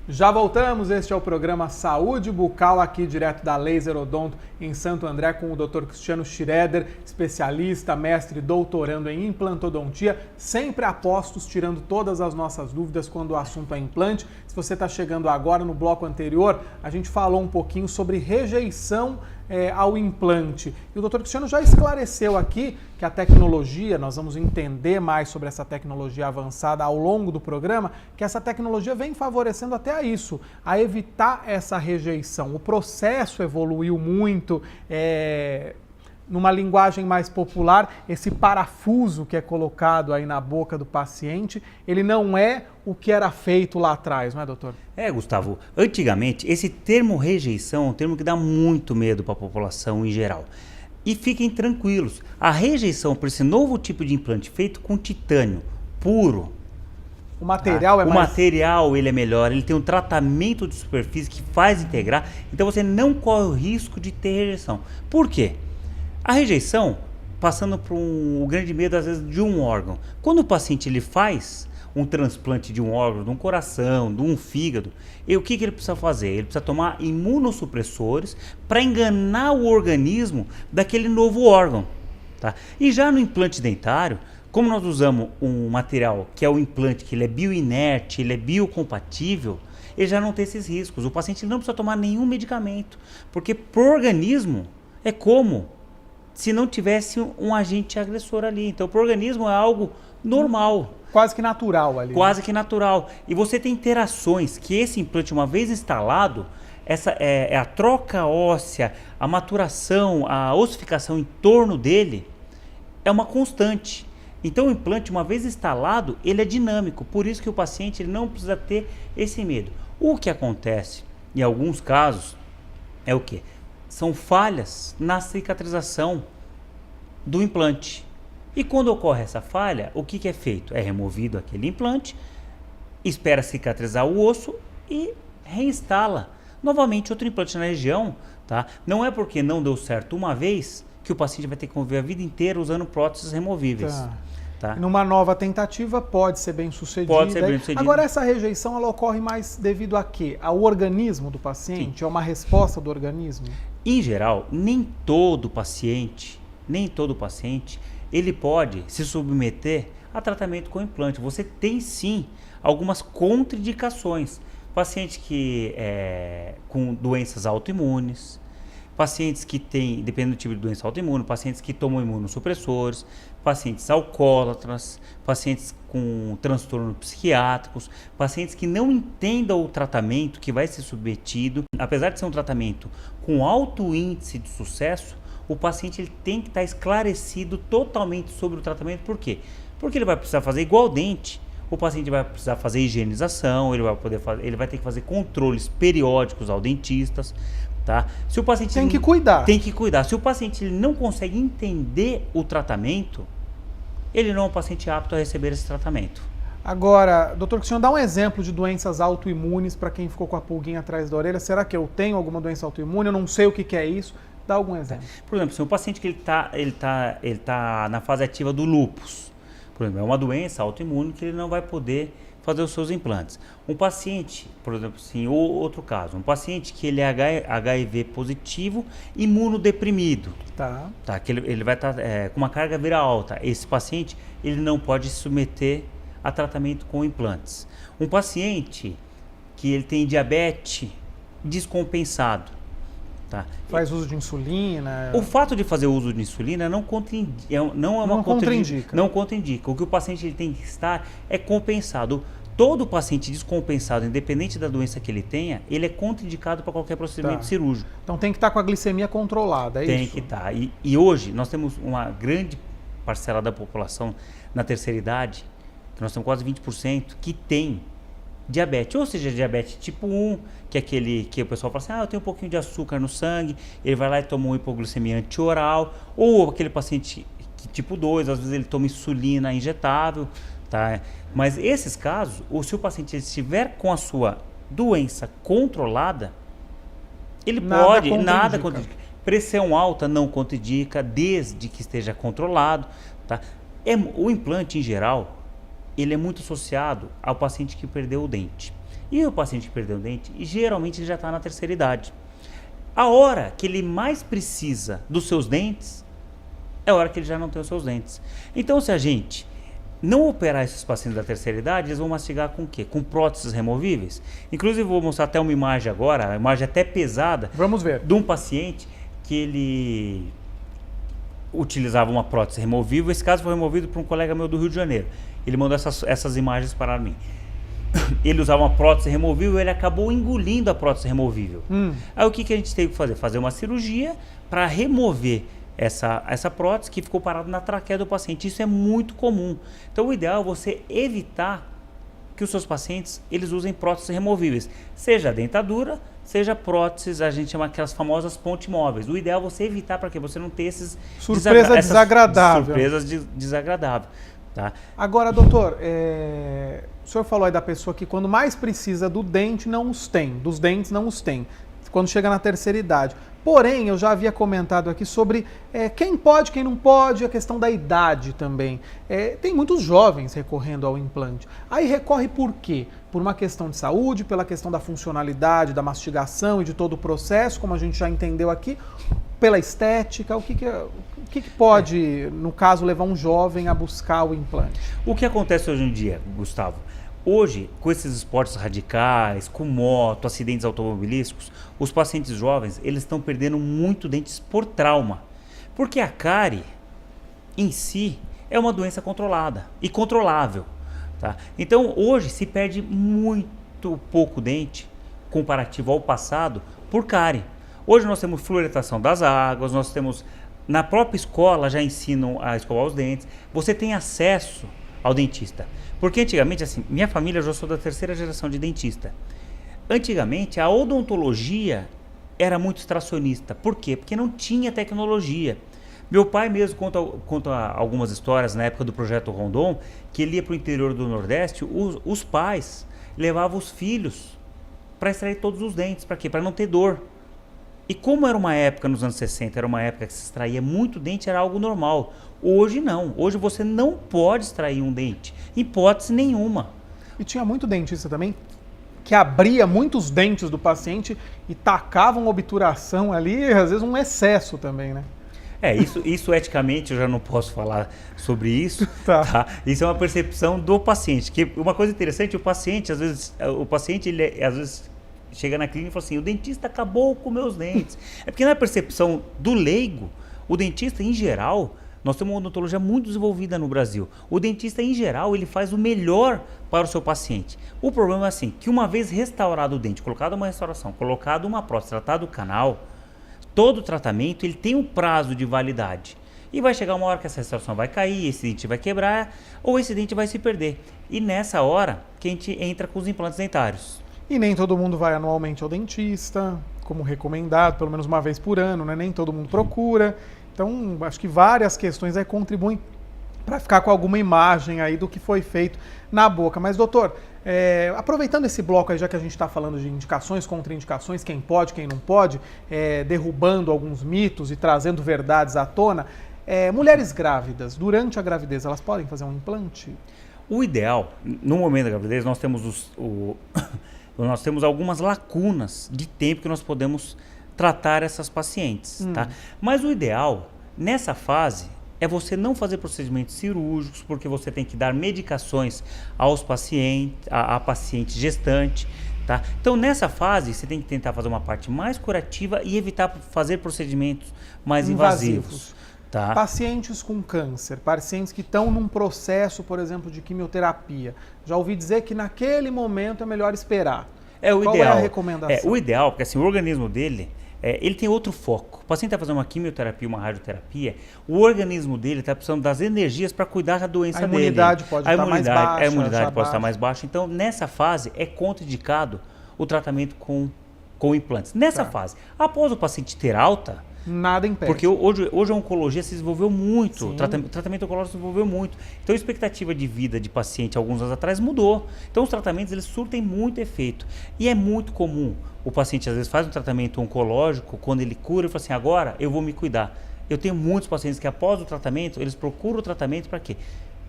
Já voltamos, este é o programa Saúde Bucal, aqui direto da Laser Odonto em Santo André, com o Dr. Cristiano Schroeder, especialista, mestre, doutorando em implantodontia, sempre a postos, tirando todas as nossas dúvidas quando o assunto é implante. Se você está chegando agora, no bloco anterior, a gente falou um pouquinho sobre rejeição ao implante. E o Dr. Cristiano já esclareceu aqui que a tecnologia, nós vamos entender mais sobre essa tecnologia avançada ao longo do programa, que essa tecnologia vem favorecendo até a isso, a evitar essa rejeição. O processo evoluiu muito, numa linguagem mais popular, esse parafuso que é colocado aí na boca do paciente, ele não é o que era feito lá atrás, não é, doutor? Gustavo, antigamente esse termo rejeição é um termo que dá muito medo para a população em geral. E fiquem tranquilos, a rejeição por esse novo tipo de implante feito com titânio puro, o material o material ele é melhor, ele tem um tratamento de superfície que faz integrar, então você não corre o risco de ter rejeição. Por quê? A rejeição, passando por o grande medo às vezes de um órgão. Quando o paciente ele faz um transplante de um órgão, de um coração, de um fígado, e o que ele precisa fazer? Ele precisa tomar imunossupressores para enganar o organismo daquele novo órgão. Tá? E já no implante dentário, como nós usamos um material que é o implante, que ele é bioinerte, ele é biocompatível, ele já não tem esses riscos. O paciente não precisa tomar nenhum medicamento, porque pro organismo é como se não tivesse um agente agressor ali. Então, para o organismo é algo normal. Quase que natural ali. Quase que natural. E você tem interações que esse implante, uma vez instalado, essa a troca óssea, a maturação, a ossificação em torno dele é uma constante. Então, o implante, uma vez instalado, ele é dinâmico. Por isso que o paciente ele não precisa ter esse medo. O que acontece, em alguns casos, é o quê? São falhas na cicatrização do implante. E quando ocorre essa falha, o que é feito? É removido aquele implante, espera cicatrizar o osso e reinstala novamente outro implante na região. Tá? Não é porque não deu certo uma vez que o paciente vai ter que conviver a vida inteira usando próteses removíveis. Tá? Numa nova tentativa pode ser bem sucedida. Pode ser bem sucedida. Agora, essa rejeição ela ocorre mais devido a quê? Ao organismo do paciente? Sim. É uma resposta do organismo? Em geral, nem todo paciente, ele pode se submeter a tratamento com implante. Você tem sim algumas contraindicações. Paciente que com doenças autoimunes, pacientes que têm, dependendo do tipo de doença autoimune, pacientes que tomam imunossupressores, pacientes alcoólatras, pacientes com transtornos psiquiátricos, pacientes que não entendam o tratamento que vai ser submetido. Apesar de ser um tratamento com alto índice de sucesso, o paciente ele tem que estar esclarecido totalmente sobre o tratamento. Por quê? Porque ele vai precisar fazer igual dente. O paciente vai precisar fazer higienização, ele vai ter que fazer controles periódicos ao dentista. Tá? Se o paciente tem que cuidar. Se o paciente ele não consegue entender o tratamento, ele não é um paciente apto a receber esse tratamento. Agora, doutor, que o senhor dá um exemplo de doenças autoimunes para quem ficou com a pulguinha atrás da orelha. Será que eu tenho alguma doença autoimune? Eu não sei o que é isso. Dá algum exemplo. Por exemplo, se o paciente que ele tá na fase ativa do lúpus, por exemplo, é uma doença autoimune que ele não vai poder fazer os seus implantes. Um paciente, por exemplo, sim, ou outro caso, um paciente que ele é HIV positivo, imunodeprimido, tá? Que ele vai estar com uma carga viral alta. Esse paciente ele não pode se submeter a tratamento com implantes. Um paciente que ele tem diabetes descompensado, tá? Faz uso de insulina. O fato de fazer uso de insulina não contraindica. Não contraindica. O que o paciente ele tem que estar é compensado. Todo paciente descompensado, independente da doença que ele tenha, ele é contraindicado para qualquer procedimento cirúrgico. Então tem que estar com a glicemia controlada, é isso? Tem que estar. E hoje nós temos uma grande parcela da população na terceira idade, que nós temos quase 20%, que tem diabetes, ou seja, diabetes tipo 1, que é aquele que o pessoal fala assim, eu tenho um pouquinho de açúcar no sangue, ele vai lá e toma uma hipoglicemia antioral, ou aquele paciente que, tipo 2, às vezes ele toma insulina injetável, tá? Mas esses casos, ou se o paciente estiver com a sua doença controlada, ele nada contraindica. Pressão alta não contraindica, desde que esteja controlado, tá? O implante em geral, ele é muito associado ao paciente que perdeu o dente. E o paciente que perdeu o dente, geralmente ele já está na terceira idade. A hora que ele mais precisa dos seus dentes, é a hora que ele já não tem os seus dentes. Então, se a gente não operar esses pacientes da terceira idade, eles vão mastigar com o quê? Com próteses removíveis. Inclusive, vou mostrar até uma imagem agora, uma imagem até pesada. Vamos ver. De um paciente que ele utilizava uma prótese removível. Esse caso foi removido por um colega meu do Rio de Janeiro. Ele mandou essas imagens para mim. Ele usava uma prótese removível, ele acabou engolindo a prótese removível. Aí o que a gente teve que fazer? Fazer uma cirurgia para remover essa prótese que ficou parada na traqueia do paciente. Isso é muito comum. Então o ideal é você evitar que os seus pacientes eles usem próteses removíveis. Seja dentadura, seja próteses, a gente chama aquelas famosas ponte móveis. O ideal é você evitar para que você não tenha esses surpresas desagradáveis. Tá? Agora, doutor, o senhor falou aí da pessoa que quando mais precisa do dente não os tem, dos dentes não os tem, quando chega na terceira idade. Porém, eu já havia comentado aqui sobre quem pode, quem não pode, a questão da idade também. Tem muitos jovens recorrendo ao implante. Aí recorre por quê? Por uma questão de saúde, pela questão da funcionalidade, da mastigação e de todo o processo, como a gente já entendeu aqui, pela estética, o que pode, no caso, levar um jovem a buscar o implante? O que acontece hoje em dia, Gustavo? Hoje, com esses esportes radicais, com moto, acidentes automobilísticos, os pacientes jovens, eles estão perdendo muito dentes por trauma. Porque a cárie, em si, é uma doença controlada e controlável. Tá? Então, hoje se perde muito pouco dente, comparativo ao passado, por cárie. Hoje nós temos fluoretação das águas, nós temos, na própria escola já ensinam a escovar os dentes, você tem acesso ao dentista. Porque antigamente, assim, minha família, eu já sou da terceira geração de dentista. Antigamente, a odontologia era muito extracionista. Por quê? Porque não tinha tecnologia. Meu pai mesmo conta algumas histórias na época do Projeto Rondon, que ele ia para o interior do Nordeste, os pais levavam os filhos para extrair todos os dentes. Para quê? Para não ter dor. E como era uma época, nos anos 60, era uma época que se extraía muito dente, era algo normal. Hoje não. Hoje você não pode extrair um dente. Hipótese nenhuma. E tinha muito dentista também que abria muitos dentes do paciente e tacava uma obturação ali, às vezes um excesso também, né? Isso eticamente eu já não posso falar sobre isso. Tá? Isso é uma percepção do paciente. Que uma coisa interessante, o paciente, às vezes chega na clínica e fala assim, o dentista acabou com meus dentes. É porque na percepção do leigo, o dentista em geral, nós temos uma odontologia muito desenvolvida no Brasil. O dentista em geral, ele faz o melhor para o seu paciente. O problema é assim, que uma vez restaurado o dente, colocado uma restauração, colocado uma prótese, tratado o canal, todo o tratamento ele tem um prazo de validade. E vai chegar uma hora que essa restauração vai cair, esse dente vai quebrar ou esse dente vai se perder. E nessa hora que a gente entra com os implantes dentários. E nem todo mundo vai anualmente ao dentista, como recomendado, pelo menos uma vez por ano, né? Nem todo mundo procura. Então, acho que várias questões aí contribuem para ficar com alguma imagem aí do que foi feito na boca. Mas, doutor, aproveitando esse bloco aí, já que a gente está falando de indicações, contraindicações, quem pode, quem não pode, derrubando alguns mitos e trazendo verdades à tona, mulheres grávidas, durante a gravidez, elas podem fazer um implante? O ideal, no momento da gravidez, nós temos nós temos algumas lacunas de tempo que nós podemos tratar essas pacientes, tá? Mas o ideal, nessa fase, é você não fazer procedimentos cirúrgicos, porque você tem que dar medicações aos pacientes, a paciente gestante, tá? Então, nessa fase, você tem que tentar fazer uma parte mais curativa e evitar fazer procedimentos mais invasivos. Tá? Pacientes com câncer, pacientes que estão num processo, por exemplo, de quimioterapia. Já ouvi dizer que naquele momento é melhor esperar. Qual é a recomendação? O ideal, porque assim, o organismo dele, ele tem outro foco. O paciente está fazendo uma quimioterapia, uma radioterapia, o organismo dele está precisando das energias para cuidar da doença dele. A imunidade pode estar mais baixa. A imunidade pode estar mais baixa. Então, nessa fase, é contraindicado o tratamento com implantes. Nessa fase, após o paciente ter alta, nada impede. Porque hoje a oncologia se desenvolveu muito, o tratamento oncológico se desenvolveu muito. Então a expectativa de vida de paciente alguns anos atrás mudou. Então os tratamentos eles surtem muito efeito. E é muito comum o paciente às vezes faz um tratamento oncológico, quando ele cura, ele fala assim, agora eu vou me cuidar. Eu tenho muitos pacientes que após o tratamento, eles procuram o tratamento para quê?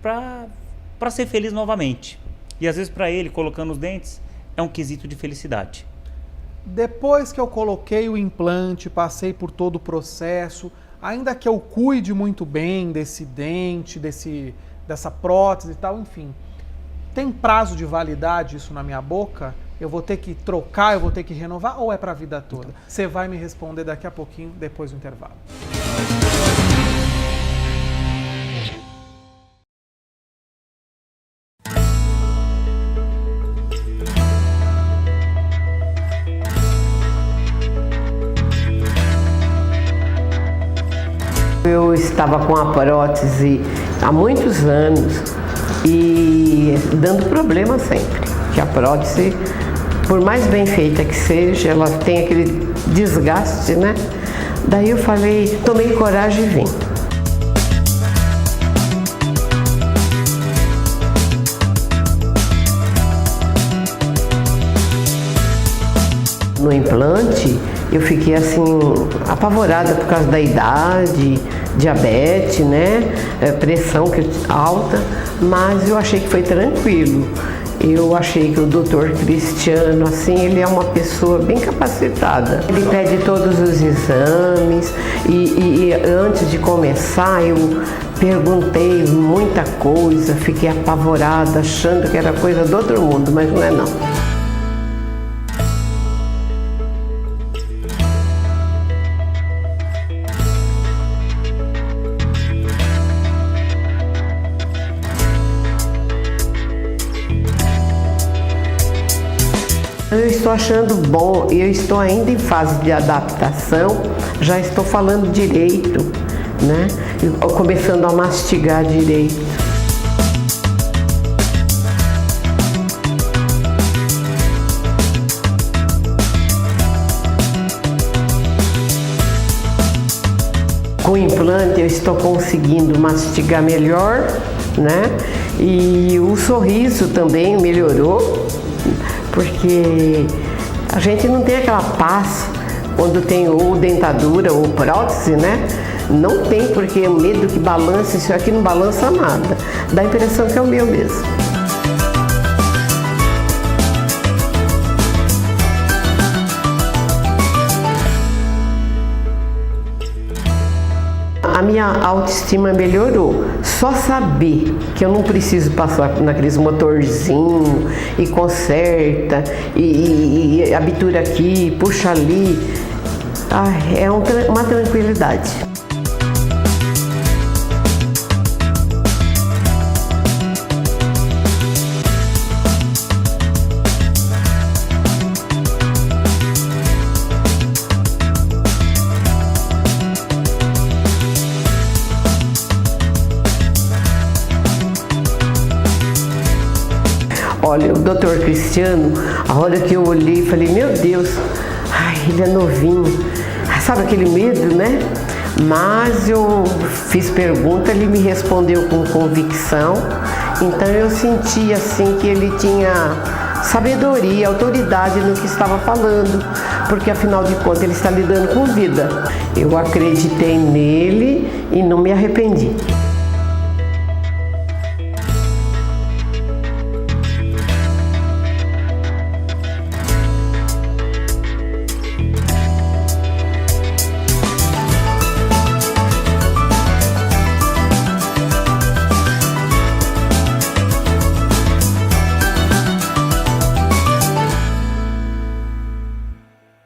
Para ser feliz novamente. E às vezes para ele, colocando os dentes, é um quesito de felicidade. Depois que eu coloquei o implante, passei por todo o processo, ainda que eu cuide muito bem desse dente, dessa prótese e tal, enfim, tem prazo de validade isso na minha boca? Eu vou ter que trocar, eu vou ter que renovar ou é para a vida toda? Você vai me responder daqui a pouquinho, depois do intervalo. Eu estava com a prótese há muitos anos e dando problema sempre. Que a prótese, por mais bem feita que seja, ela tem aquele desgaste, né? Daí eu falei, tomei coragem e vim. No implante, eu fiquei assim, apavorada por causa da idade, diabetes, né? Pressão alta, mas eu achei que foi tranquilo. Eu achei que o Dr. Cristiano, assim, ele é uma pessoa bem capacitada. Ele pede todos os exames e antes de começar eu perguntei muita coisa, fiquei apavorada, achando que era coisa do outro mundo, mas não é não. Eu estou achando bom, eu estou ainda em fase de adaptação, já estou falando direito, né? Começando a mastigar direito. Com o implante eu estou conseguindo mastigar melhor, né? E o sorriso também melhorou. Porque a gente não tem aquela paz quando tem ou dentadura ou prótese, né? Não tem, porque é medo que balance, isso aqui não balança nada. Dá a impressão que é o meu mesmo. A minha autoestima melhorou. Só saber que eu não preciso passar naqueles motorzinhos e conserta, e abitura aqui, puxa ali, é uma tranquilidade. Olha, o Dr. Cristiano, a hora que eu olhei, falei, meu Deus, ele é novinho. Sabe aquele medo, né? Mas eu fiz pergunta, ele me respondeu com convicção. Então eu senti assim que ele tinha sabedoria, autoridade no que estava falando. Porque afinal de contas ele está lidando com vida. Eu acreditei nele e não me arrependi.